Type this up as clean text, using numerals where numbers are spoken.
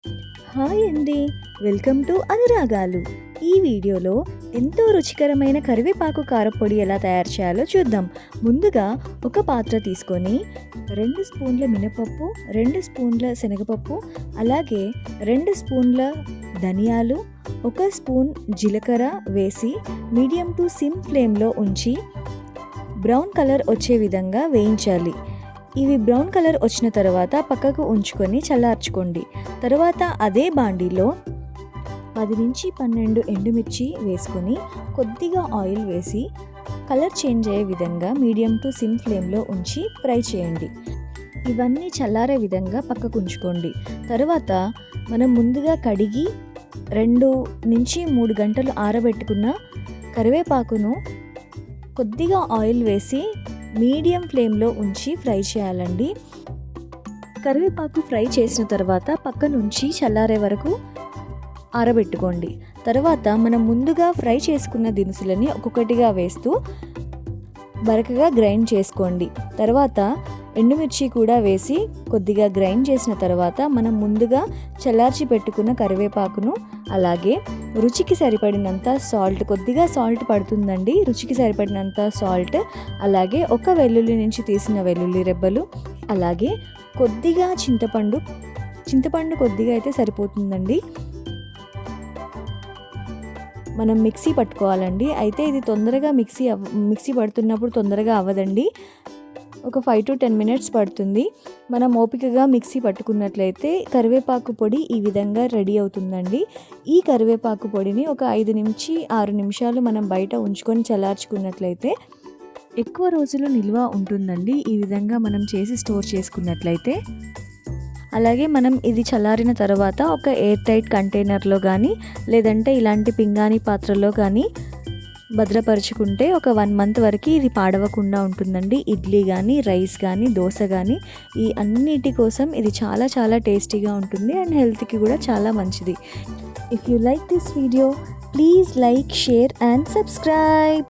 Hi అండి. Welcome to అనురాగాలు. ఈ వీడియోలో ఎంతో రుచికరమైన కరివేపాకు కారపొడి ఎలా తయారు చేయాలో చూద్దాం. ముందుగా ఒక పాత్ర తీసుకొని 2 స్పూన్ల మినపప్పు, 2 స్పూన్ల శనగపప్పు, అలాగే 2 స్పూన్ల ధనియాలు, 1 స్పూన్ జీలకర్ర వేసి మీడియం టు సిమ్ ఫ్లేమ్లో ఉంచి బ్రౌన్ కలర్ వచ్చే విధంగా వేయించాలి. ఇవి బ్రౌన్ కలర్ వచ్చిన తర్వాత పక్కకు ఉంచుకొని చల్లార్చుకోండి. తర్వాత అదే బాండీలో 10 నుంచి 12 ఎండుమిర్చి వేసుకొని కొద్దిగా ఆయిల్ వేసి కలర్ చేంజ్ అయ్యే విధంగా మీడియం టు సిమ్ ఫ్లేమ్లో ఉంచి ఫ్రై చేయండి. ఇవన్నీ చల్లారే విధంగా పక్కకు ఉంచుకోండి. తర్వాత మనం ముందుగా కడిగి 2 నుంచి 3 గంటలు ఆరబెట్టుకున్న కరివేపాకును కొద్దిగా ఆయిల్ వేసి మీడియం ఫ్లేమ్లో ఉంచి ఫ్రై చేయాలండి. కరివేపాకు ఫ్రై చేసిన తర్వాత పక్క నుంచి చల్లారే వరకు ఆరబెట్టుకోండి. తర్వాత మనం ముందుగా ఫ్రై చేసుకున్న దినుసులని ఒక్కొక్కటిగా వేస్తూ బరకగా గ్రైండ్ చేసుకోండి. తర్వాత ఎండుమిర్చి కూడా వేసి కొద్దిగా గ్రైండ్ చేసిన తర్వాత మనం ముందుగా చల్లార్చి పెట్టుకున్న కరివేపాకును, అలాగే రుచికి సరిపడినంత సాల్ట్, కొద్దిగా సాల్ట్ పడుతుందండి, రుచికి సరిపడినంత సాల్ట్, అలాగే ఒక వెల్లుల్లి నుంచి తీసిన వెల్లుల్లి రెబ్బలు, అలాగే కొద్దిగా చింతపండు కొద్దిగా అయితే సరిపోతుందండి. మనం మిక్సీ పట్టుకోవాలండి. అయితే ఇది తొందరగా మిక్సీ పడుతున్నప్పుడు తొందరగా అవ్వదండి. ఒక 5 to 10 మినిట్స్ పడుతుంది. మనం ఓపికగా మిక్సీ పట్టుకున్నట్లయితే కరివేపాకు పొడి ఈ విధంగా రెడీ అవుతుందండి. ఈ కరివేపాకు పొడిని ఒక 5 నుంచి 6 నిమిషాలు మనం బయట ఉంచుకొని చల్లార్చుకున్నట్లయితే ఎక్కువ రోజులు నిల్వ ఉంటుందండి. ఈ విధంగా మనం చేసి స్టోర్ చేసుకున్నట్లయితే. అలాగే మనం ఇది చల్లారిన తర్వాత ఒక ఎయిర్ టైట్ కంటైనర్లో కానీ లేదంటే ఇలాంటి పింగాణి పాత్రలో కానీ భద్రపరుచుకుంటే ఒక 1 మంత్ వరకు ఇది పాడవకుండా ఉంటుందండి. ఇడ్లీ కానీ, రైస్ కానీ, దోశ కానీ ఈ అన్నిటి కోసం ఇది చాలా చాలా టేస్టీగా ఉంటుంది అండ్ హెల్త్కి కూడా చాలా మంచిది. If you like this video, please like, share and subscribe.